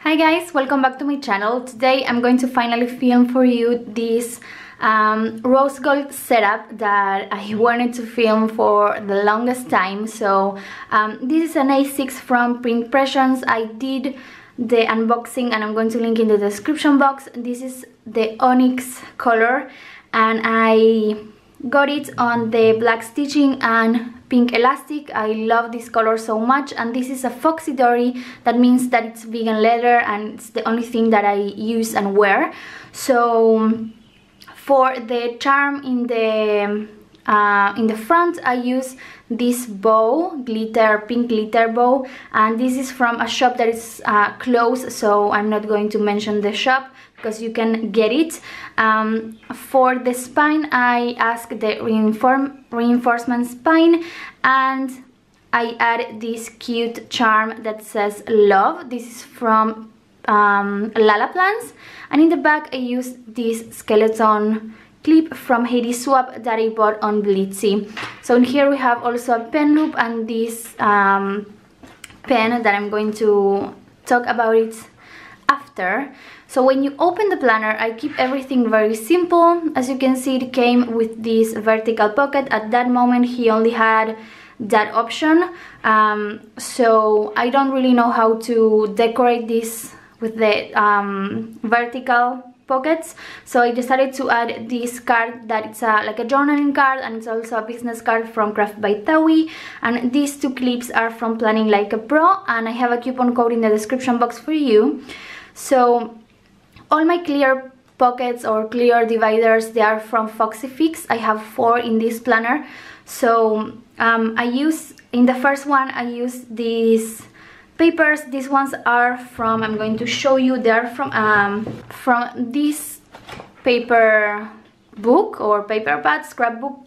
Hi guys, welcome back to my channel. Today I'm going to finally film for you this rose gold setup that I wanted to film for the longest time. So this is an A6 from Print Pressions. I did the unboxing and I'm going to link in the description box. This is the onyx color and I got it on the black stitching and pink elastic. I love this color so much, and this is a foxy dory. That means that it's vegan leather and it's the only thing that I use and wear. So for the charm in the front I use this bow, pink glitter bow, and this is from a shop that is closed, so I'm not going to mention the shop because you can get it. For the spine I ask the reinforcement spine, and I add this cute charm that says love. This is from Lala Plants, and in the back I use this skeleton clip from Heidi Swap that I bought on Blitzy. So in here we have also a pen loop and this pen that I'm going to talk about it after. So when you open the planner, I keep everything very simple. As you can see, it came with this vertical pocket. At that moment he only had that option, so I don't really know how to decorate this with the vertical pockets, so I decided to add this card that it's like a journaling card, and it's also a business card from Craft by Tawi, and these two clips are from Planning Like a Pro, and I have a coupon code in the description box for you. So all my clear pockets or clear dividers, they are from Foxy Fix. I have 4 in this planner. So I use, in the first one I use these papers. These ones are from, I'm going to show you, they're from this paper book or paper pad, scrapbook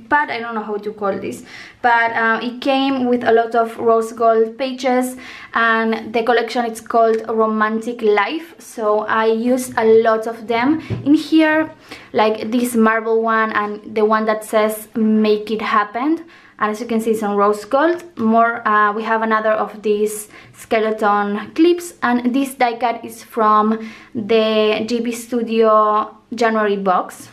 pad, I don't know how to call this, but it came with a lot of rose gold pages, and the collection it's called Romantic Life, so I use a lot of them in here, like this marble one and the one that says Make It Happen. And as you can see, it's on rose gold. We have another of these skeleton clips, and this die cut is from the GB Studio January box.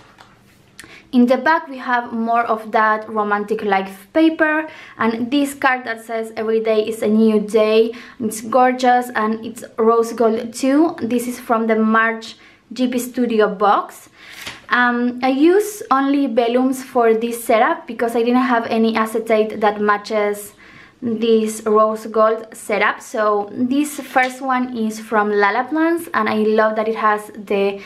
In the back we have more of that Romantic Life paper, and this card that says Every Day is a New Day. It's gorgeous and it's rose gold too. This is from the March GB Studio box. I use only vellums for this setup because I didn't have any acetate that matches this rose gold setup. So this first one is from Lala Plants, and I love that it has the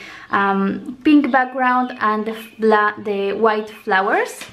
pink background and the white flowers.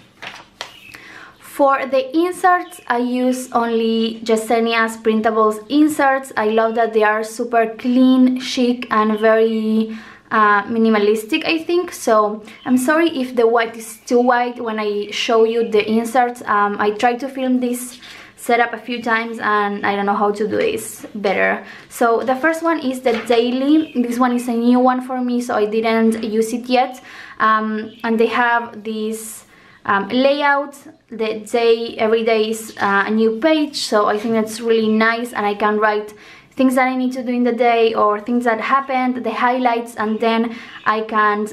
For the inserts I use only Yesenia's Printables inserts. I love that they are super clean, chic and very minimalistic, I think. So I'm sorry if the white is too white when I show you the inserts. I tried to film this setup a few times and I don't know how to do this better. So the first one is the daily. This one is a new one for me, so I didn't use it yet, and they have this layout. The day, every day is a new page, so I think that's really nice, and I can write things that I need to do in the day or things that happened, the highlights, and then I can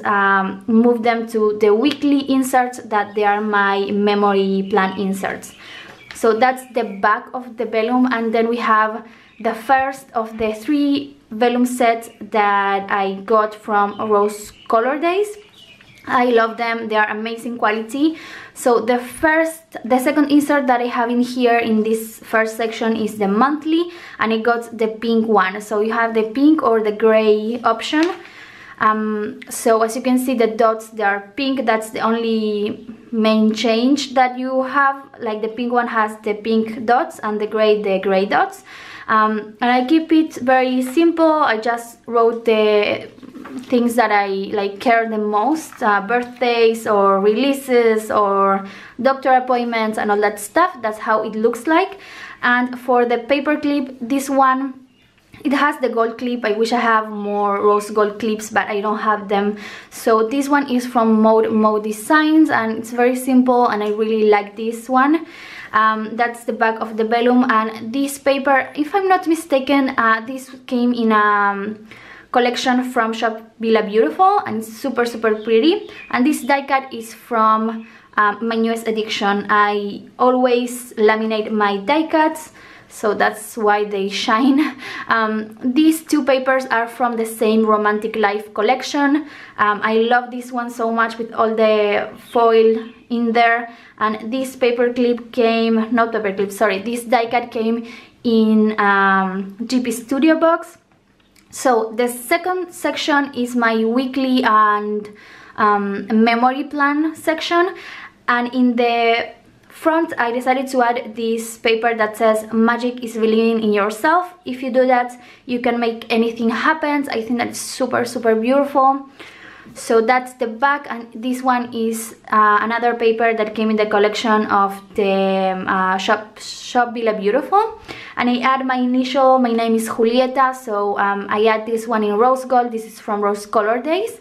move them to the weekly inserts that they are my memory plan inserts. So that's the back of the vellum, and then we have the first of the 3 vellum sets that I got from Rose Color Days. I love them, they are amazing quality. So the second insert that I have in here in this first section is the monthly, and I got the pink one. So you have the pink or the gray option. So as you can see, the dots, they are pink. That's the only main change that you have. Like the pink one has the pink dots and the gray dots. And I keep it very simple. I just wrote the things that I care the most, birthdays or releases or doctor appointments and all that stuff. That's how it looks like. And for the paper clip, this one It has the gold clip. I wish I have more rose gold clips, but I don't have them. So this one is from Mode Designs, and it's very simple, and I really like this one. That's the back of the vellum, and this paper, if I'm not mistaken, this came in a collection from shop Villa Beautiful, and it's super pretty. And this die cut is from my newest addiction. I always laminate my die cuts, so that's why they shine. These two papers are from the same Romantic Life collection. I love this one so much with all the foil in there. And this paper clip came, not paper clip, sorry, this die cut came in GP Studio box. So the second section is my weekly and memory plan section. And in the front, I decided to add this paper that says magic is believing in yourself. If you do that, you can make anything happen. I think that's super beautiful. So that's the back, and this one is another paper that came in the collection of the shop Villa Beautiful. And I add my initial, my name is Julieta, so I add this one in rose gold. This is from Rose Color Days.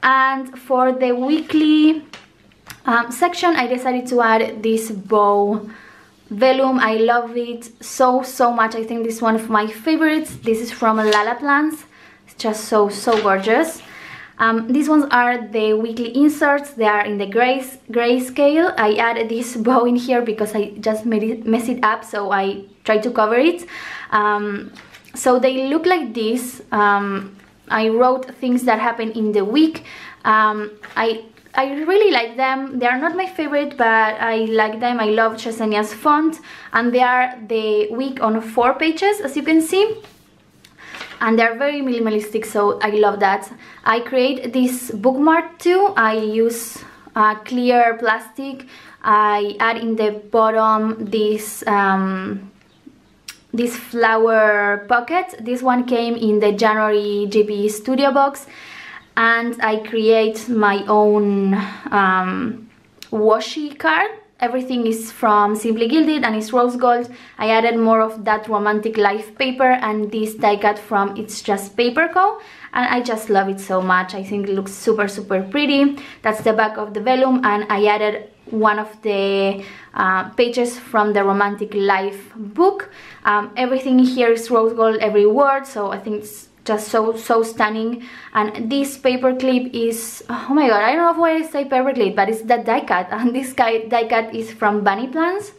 And for the weekly section, I decided to add this bow vellum. I love it so much. I think this is one of my favorites. This is from Lala Plants. It's just so gorgeous. These ones are the weekly inserts. They are in the grayscale. I added this bow in here because I just messed it up, so I tried to cover it. So they look like this. I wrote things that happen in the week. I really like them. They are not my favorite, but I like them. I love Chesenia's font, and they are the week on 4 pages, as you can see. And they're very minimalistic, so I love that. I create this bookmark too. I use clear plastic. I add in the bottom this this flower pocket. This one came in the January GP Studio box. And I create my own washi card. Everything is from Simply Gilded and it's rose gold. I added more of that Romantic Life paper and this die cut from It's Just Paper Co. And I just love it so much. I think it looks super pretty. That's the back of the vellum, and I added one of the pages from the Romantic Life book. Everything here is rose gold, every word, so I think it's just so stunning. And this paper clip is, oh my god, I don't know why I say paper clip, but it's that die cut, and this die cut is from Bunny Plants.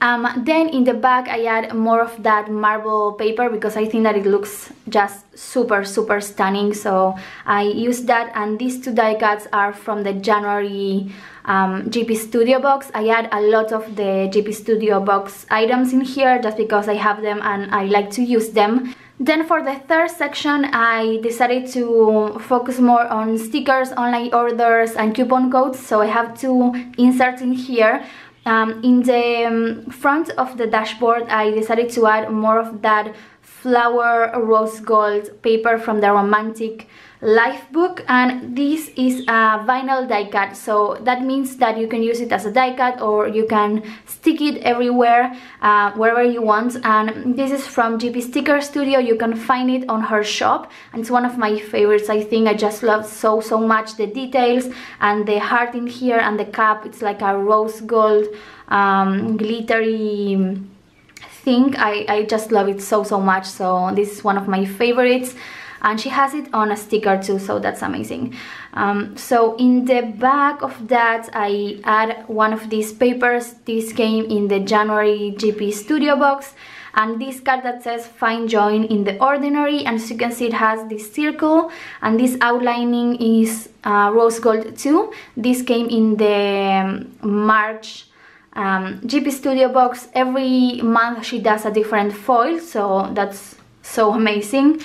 Then in the back I add more of that marble paper because I think that it looks just super stunning, so I use that. And these two die cuts are from the January GP Studio box. I add a lot of the GP Studio box items in here just because I have them and I like to use them. Then for the third section, I decided to focus more on stickers, online orders and coupon codes, so I have 2 inserts in here. In the front of the dashboard, I decided to add more of that flower rose gold paper from the Romantic Life book, and this is a vinyl die cut, so that means that you can use it as a die cut or you can stick it everywhere, wherever you want. And this is from GP Sticker Studio. You can find it on her shop, and it's one of my favorites. I think I just love so much the details and the heart in here, and the cap, it's like a rose gold glittery thing. I just love it so much, so this is one of my favorites. And she has it on a sticker too, so that's amazing. So in the back of that, I add one of these papers. This came in the January GP Studio box, and this card that says find joy in the ordinary, and as you can see it has this circle, and this outlining is rose gold too. This came in the March GP Studio box. Every month she does a different foil, so that's so amazing.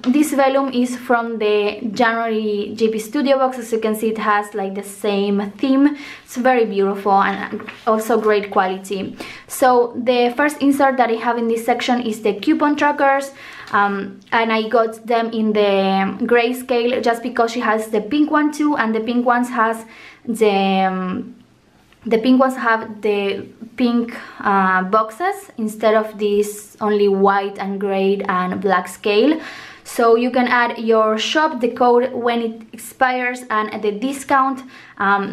This vellum is from the January GP Studio box. As you can see, it has like the same theme. It's very beautiful and also great quality. So the first insert that I have in this section is the coupon trackers, and I got them in the grayscale just because she has the pink one too, and the pink ones has the The pink ones have the pink boxes instead of this only white and gray and black scale. So you can add your shop, the code when it expires, and the discount.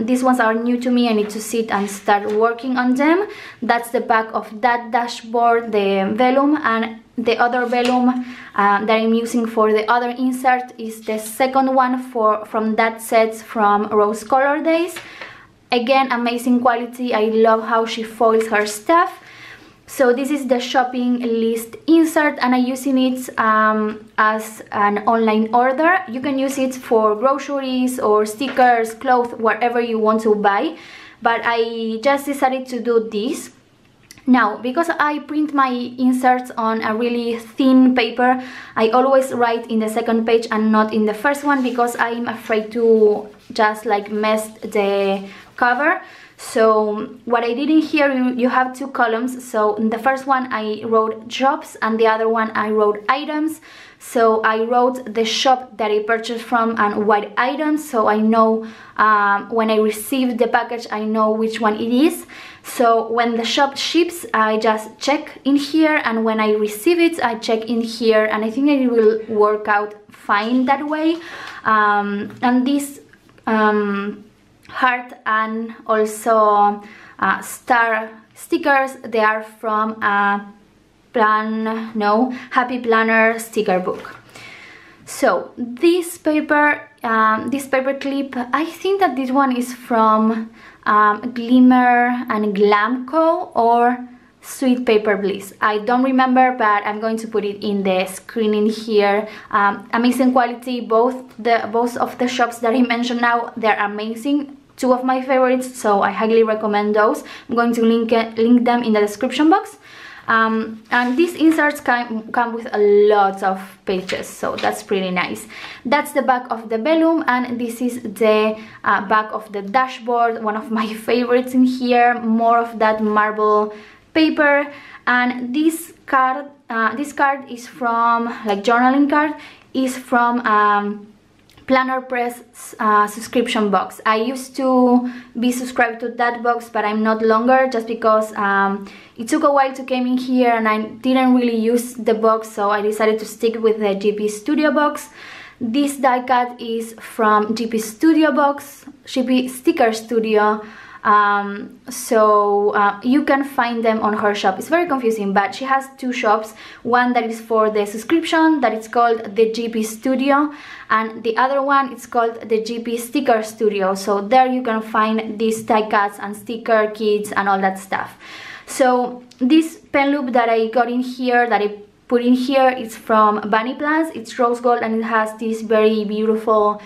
These ones are new to me. I need to sit and start working on them. That's the back of that dashboard, the vellum, and the other vellum that I'm using for the other insert is the second one from that set from Rose Color Days. Again, amazing quality. I love how she foils her stuff. So this is the shopping list insert, and I'm using it as an online order. You can use it for groceries or stickers, clothes, whatever you want to buy. But I just decided to do this. Now, because I print my inserts on a really thin paper, I always write in the second page and not in the first one because I'm afraid to just like mess the cover. So what I did in here, you have two columns. So in the first one I wrote jobs and the other one I wrote items. So I wrote the shop that I purchased from and what items, so I know when I receive the package I know which one it is. So when the shop ships I just check in here, and when I receive it I check in here, and I think it will work out fine that way. And this heart and also star stickers, they are from Happy Planner sticker book. So this paper clip, I think that this one is from Glimmer and Glamco or Sweet Paper Bliss. I don't remember, but I'm going to put it in the screen in here. Amazing quality. Both of the shops that I mentioned now, they're amazing. Two of my favorites, so I highly recommend those. I'm going to link them in the description box. And these inserts come with a lot of pages, so that's pretty nice. That's the back of the vellum, and this is the back of the dashboard, one of my favorites in here. More of that marble paper. And this card is from, like journaling card, is from Planner Press subscription box. I used to be subscribed to that box, but I'm not longer, just because it took a while to come in here and I didn't really use the box, so I decided to stick with the GP Studio box. This die cut is from GP Sticker Studio. You can find them on her shop. It's very confusing, but she has two shops, one that is for the subscription, that is called the GP Studio, and the other one it's called the GP Sticker Studio. So there you can find these die cuts and sticker kits and all that stuff. So this pen loop that I got in here, that I put in here, is from Bunny Plants. It's rose gold and it has this very beautiful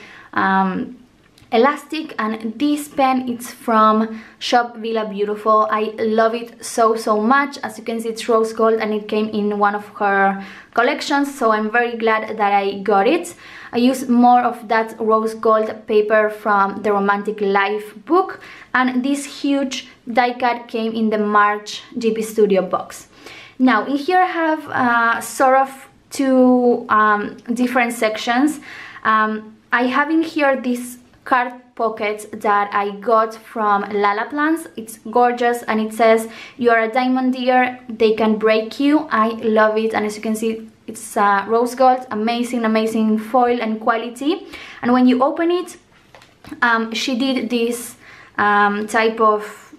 elastic, and this pen it's from Shop Villa Beautiful. I love it so much. As you can see, it's rose gold and it came in one of her collections, so I'm very glad that I got it. I use more of that rose gold paper from the Romantic Life book, and this huge die cut came in the March GP Studio box. Now in here I have sort of two different sections. I have in here this card pockets that I got from Lala Plants. It's gorgeous and it says, "You are a diamond dear, they can break you." I love it, and as you can see it's rose gold. Amazing foil and quality. And when you open it, she did this type of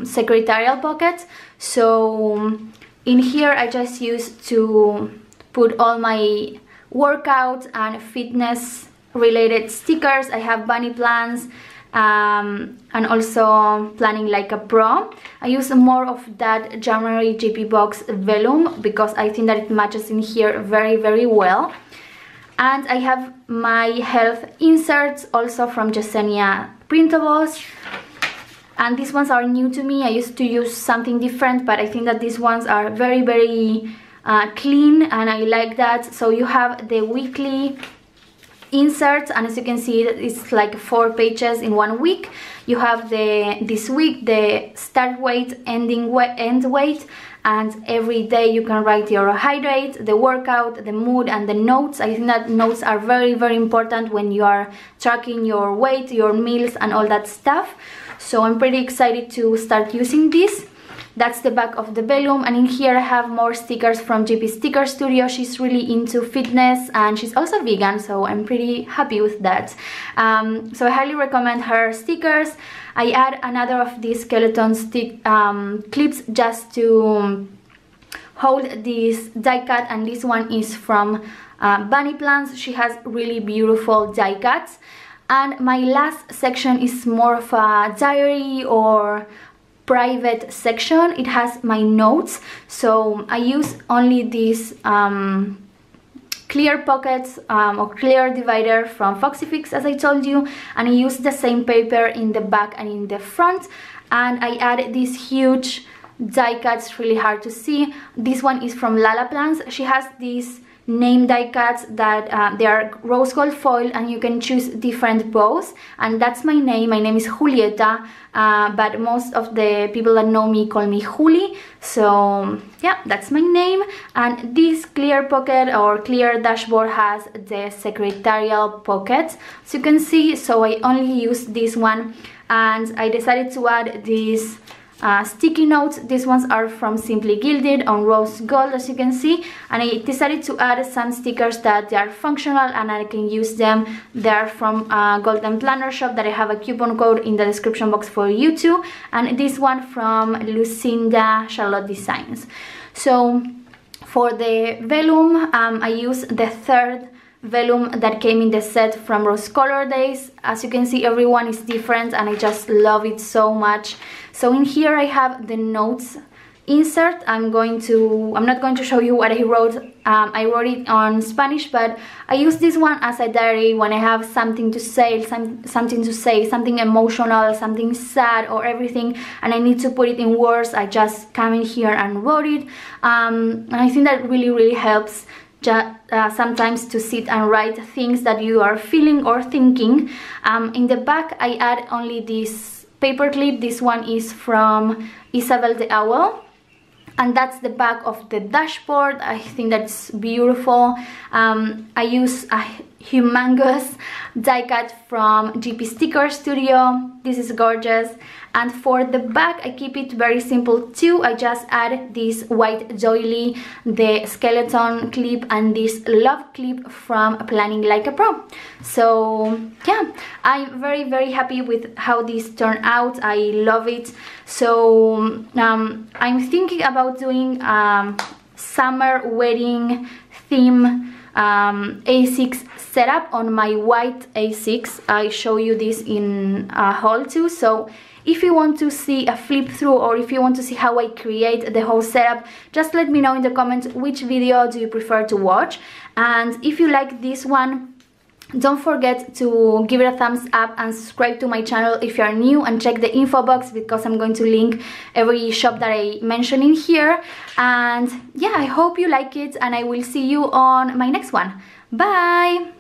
secretarial pocket. So in here I just used to put all my workout and fitness related stickers. I have bunny plans and also planning like a pro. I use more of that January GP box vellum because I think that it matches in here very well. And I have my health inserts also from Yesenia Printables, and these ones are new to me. I used to use something different, but I think that these ones are very clean and I like that. So you have the weekly inserts, and as you can see it's like 4 pages in 1 week. You have this week the start weight, end weight, and every day you can write your hydrate, the workout, the mood, and the notes. I think that notes are very important when you are tracking your weight, your meals, and all that stuff. so I'm pretty excited to start using this. That's the back of the vellum, and in here I have more stickers from GP Sticker Studio. She's really into fitness and she's also vegan, so I'm pretty happy with that. So I highly recommend her stickers. I add another of these skeleton clips just to hold this die cut, and this one is from Bunny Plants. She has really beautiful die cuts. And my last section is more of a diary or private section. It has my notes, so I use only these clear pockets or clear divider from Foxy Fix, as I told you, and I use the same paper in the back and in the front, and I add these huge die cuts, really hard to see. This one is from Lala Plants. She has these name die cuts that they are rose gold foil, and you can choose different bows, and that's my name. My name is Julieta, but most of the people that know me call me Juli, so yeah, that's my name. And this clear pocket or clear dashboard has the secretarial pockets, as you can see, so I only use this one, and I decided to add these sticky notes. These ones are from Simply Gilded on rose gold, as you can see, and I decided to add some stickers that they are functional and I can use them. They're from Golden Planner Shop that I have a coupon code in the description box for you too, and this one from Lucinda Charlotte Designs. So for the vellum, I use the third vellum that came in the set from Rose Color Days. As you can see, everyone is different and I just love it so much. So in here I have the notes insert. I'm not going to show you what I wrote. I wrote it on Spanish, but I use this one as a diary when I have something to say, something emotional, something sad or everything, and I need to put it in words. I just come in here and wrote it, and I think that really helps sometimes to sit and write things that you are feeling or thinking. In the back I add only this paper clip. This one is from Isabel the Owl, and that's the back of the dashboard. I think that's beautiful. I use a humongous die cut from GP Sticker Studio. This is gorgeous. And for the back I keep it very simple too. I just add this white doily, the skeleton clip, and this love clip from Planning Like a Pro. So yeah, I'm very happy with how this turned out. I love it. So I'm thinking about doing summer wedding theme A6 setup on my white A6. I show you this in a haul too, so if you want to see a flip through or if you want to see how I create the whole setup, just let me know in the comments which video do you prefer to watch. And if you like this one, don't forget to give it a thumbs up and subscribe to my channel if you are new, and check the info box because I'm going to link every shop that I mention in here. And yeah, I hope you like it, and I will see you on my next one. Bye!